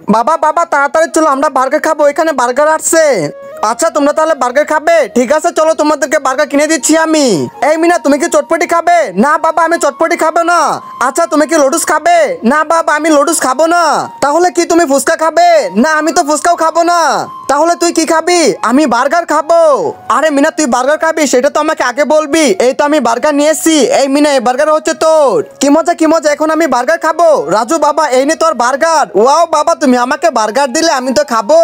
বাবা বাবা তাড়াতাড়ি চলো, আমরা বার্গার খাবো, এখানে বার্গার আসছে। আচ্ছা তোমরা তাহলে বার্গার খাবে, ঠিক আছে চলো তোমাদেরকে বার্গার কিনে দিচ্ছি আমি। এই মিনা তুমি কি চটপটি খাবে? না বাবা আমি চটপটি খাবো না। আচ্ছা তুমি কি লুডুস খাবে? না বাবা আমি লুডুস খাবো না। তাহলে কি তুমি ফুচকা খাবে? না আমি তো ফুচকাও খাবো না। তাহলে তুই কি খাবি? আমি বার্গার খাবো। আরে মিনা তুই বার্গার খাবি সেটা তো আমাকে আগে বলবি। এই তো আমি বার্গার নিয়ে এসেছি। এই মিনা এই বার্গার হচ্ছে তোর। কি মজা কি মজা, এখন আমি বার্গার খাবো। রাজু বাবা এই নে তোর বার্গার। ওয়াও বাবা তুমি আমাকে বার্গার দিলে, আমি তো খাবো।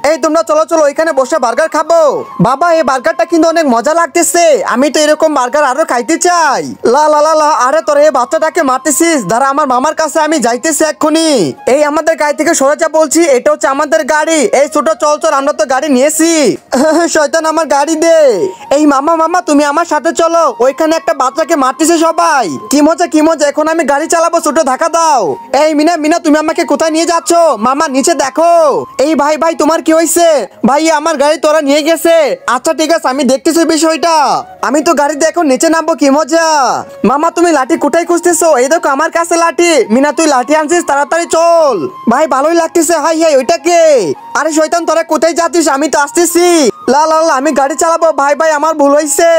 এই তোমরা চলো চলো এখানে বসে বার্গার খাবো। বাবা এই বার্গারটা কিন্তু অনেক মজা লাগতেছে, আমি তো এরকম বার্গার আরো খাইতে চাই। লা লা লা লা, আরে তোর এই বাচ্চাটাকে মারতেছিস, দাঁড়া আমার মামার কাছে আমি যাইতেছি এক্ষুনি। এই আমাদের গাড়ি থেকে সরে যা বলছি, এটা হচ্ছে আমাদের গাড়ি। এই ছোট চল চল, আমরা তো গাড়ি নিয়েছি। শয়তান আমার গাড়ি দে। এই মামা মামা তুমি আমার সাথে চলো, ওইখানে একটা বাচ্চাকে মারতেছে সবাই। কি মজা কি মজা, এখন আমি গাড়ি চালাবো, ছোট ধাক্কা দাও। এই মিনা মিনা তুমি আমাকে কোথায় নিয়ে যাচ্ছ? মামা নিচে দেখো। এই ভাই ভাই তোমার কি হয়েছে? ভাই আমার গাড়ি তোরা নিয়ে গেছে। আচ্ছা ঠিক আছে আমি দেখতেছি বিষয়টা। আমি তো গাড়িতে এখন নিচে নামবো, কি মজা। মামা তুমি লাঠি কোথায় খুঁজতেছো? এই দেখো আমার কাছে লাঠি। মিনা তুই লাঠি আনছিস, তাড়াতাড়ি চল। ভাই ভালোই লাগতেছে। হাই হাই ওইটা কে? আরে শয়তান তোরা কোথায় যাচ্ছিস? আমি তো আসতেছি। লা লা লা আমি গাড়ি চালাবো। ভাই ভাই আমার ভুল হয়েছে।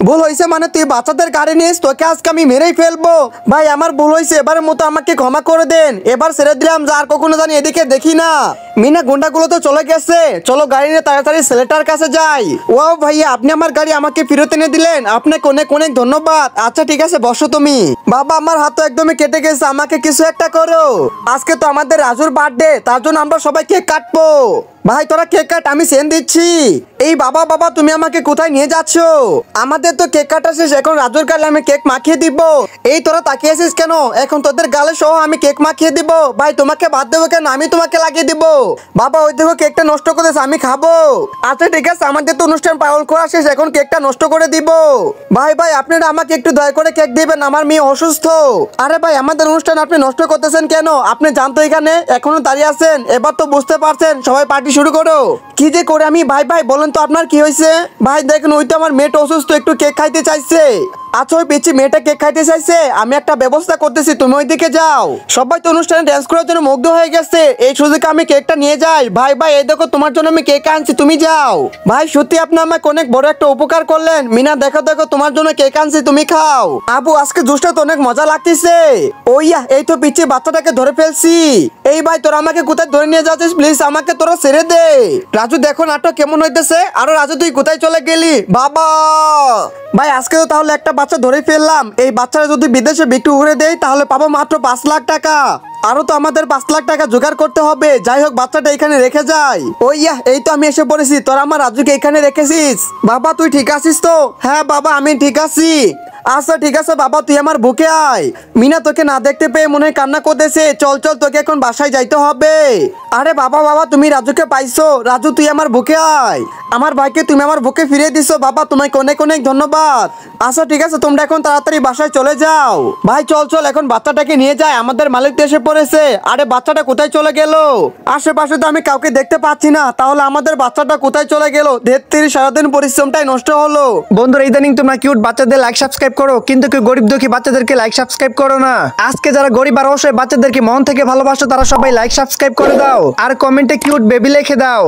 ভুল হয়েছে মানে তুই বাচ্চাদের গাড়ি নিস, তোকে আজকে আমি মেরেই ফেলবো। ভাই আমার ভুল হয়েছে, এবারের মতো আমাকে ক্ষমা করে দেন। এবার ছেড়ে দিলাম, যা আর কখনো জানি এদিকে দেখি না। মিনা গুন্ডাগুলো তো চলে গেছে, চলো গাড়ি নিয়ে তাড়াতাড়ি ছেলেটার কাছে যাই। ওয়াও ভাইয়া আপনি আমার গাড়ি আমাকে ফেরত এনে দিলেন, আপনাকে অনেক অনেক ধন্যবাদ। আচ্ছা ঠিক আছে বসো তুমি। বাবা আমার হাত তো একদমই কেটে গেছে, আমাকে কিছু একটা করো। আজকে তো আমাদের রাজুর বার্থডে, তার জন্য আমরা সবাই কেক কাটবো। ভাই তোরা কেক কাট, আমি সেন দিচ্ছি। এই বাবা বাবা তুমি আমাকে কোথায় নিয়ে যাচ্ছ? আমাদের তো কেক কাটা শেষ, এখন রাজুর গালে আমি কেক মাখিয়ে দিব। এই তোরা তাকিয়ে আছিস কেন? এখন তোদের গালে সহ আমি কেক মাখিয়ে দিব। ভাই তোমাকে বাদ দেবো কেন, আমি তোমাকে লাগিয়ে দিব। বাবা ওই দেখো কেকটা নষ্ট করেছে, আমি খাবো। আচ্ছা ঠিক আছে আমাদের তো অনুষ্ঠান পালন করা শেষ, এখন কেকটা নষ্ট করে দিব। ভাই ভাই আপনারা আমাকে একটু দয়া করে কেক দিবেন, আমার মেয়ে অসুস্থ। আরে ভাই আমাদের অনুষ্ঠান আপনি নষ্ট করতেছেন কেন? আপনি জানতো এখানে এখনো দাঁড়িয়ে আছেন, এবার তো বুঝতে পারছেন, সবাই পার্টি শুরু করো। কি যে করে আমি, ভাই ভাই বলেন তো আপনার কি হয়েছে? ভাই দেখুন ওই তো আমার মেয়েটা অসুস্থ, একটু কেক খাইতে চাইছে। আচ্ছা ওই পিচ্ছি মেয়েটা কেক খাইতে চাইছে, আমি একটা ব্যবস্থা করতেছি, তুমি ওইদিকে যাও। সবাই তো অনুষ্ঠানে ড্যান্স করার জন্য মুগ্ধ হয়ে গেছে, এই সুযোগে আমি কেকটা নিয়ে যাই। ভাই ভাই এই দেখো তোমার জন্য আমি কেক আনছি, তুমি যাও। ভাই সত্যি আপনি আমাকে অনেক বড় একটা উপকার করলেন। মিনা দেখো দেখো তোমার জন্য কেক আনছি, তুমি খাও। আবু আজকে জুসটা তো অনেক মজা লাগতেছে। ওইয়া এই তো পিচ্ছি বাচ্চাটাকে ধরে ফেলছি। এই ভাই তোরা আমাকে কোথায় ধরে নিয়ে যাচ্ছিস, প্লিজ আমাকে তোরা ছেড়ে দে। রাজু দেখো নাটক কেমন হইতেছে। আরো রাজু তুই কোথায় চলে গেলি? বাবা ভাই আজকে তো তাহলে একটা বাচ্চা ধরে ফেললাম। এই বাচ্চারা যদি বিদেশে বিক্রি করে দেয় তাহলে পাবো মাত্র 5 লাখ টাকা। আরো তো আমাদের 5 লাখ টাকা জোগাড় করতে হবে। যাই হোক বাচ্চাটা এখানে রেখে যাই। ওইয়া এই তো আমি এসে পড়েছি, তোরা আমার রাজুকে এখানে রেখেছিস। বাবা তুই ঠিক আছিস তো? হ্যাঁ বাবা আমি ঠিক আছি। আচ্ছা ঠিক আছে বাবা তুই আমার বুকে আয়। মিনা তোকে না দেখতে পেয়ে মনে হয় কান্না করতেছে, চল চল তোকে এখন বাসায় যাইতে হবে। আরে বাবা বাবা তুমি রাজুকে পাইছো? রাজু তুই আমার বুকে আয়। আমার ভাইকে তুমি আমার বুকে ফিরিয়ে দিছো, বাবা তোমাকে অনেক অনেক ধন্যবাদ। আচ্ছা ঠিক আছে তোমরা এখন তাড়াতাড়ি বাসায় চলে যাও। ভাই চল চল এখন বাচ্চাটাকে নিয়ে যায়, আমাদের মালিক তো এসে পড়েছে। আরে বাচ্চাটা কোথায় চলে গেল? আশেপাশে তো আমি কাউকে দেখতে পাচ্ছি না, তাহলে আমাদের বাচ্চাটা কোথায় চলে গেল? ধেত্তেরি সারাদিন পরিশ্রমটাই নষ্ট হলো। বন্ধুরা ইদানিং তোমরা কিউট বাচ্চাদের লাইক সাবস্ক্রাইব করো, কিন্তু কেউ গরিব দুঃখী বাচ্চাদেরকে লাইক সাবস্ক্রাইব করো না। আজকে যারা গরিব আর অবশ্যই বাচ্চাদেরকে মন থেকে ভালোবাসো তারা সবাই লাইক সাবস্ক্রাইব করে দাও আর কমেন্টে কিউট বেবি লিখে দাও।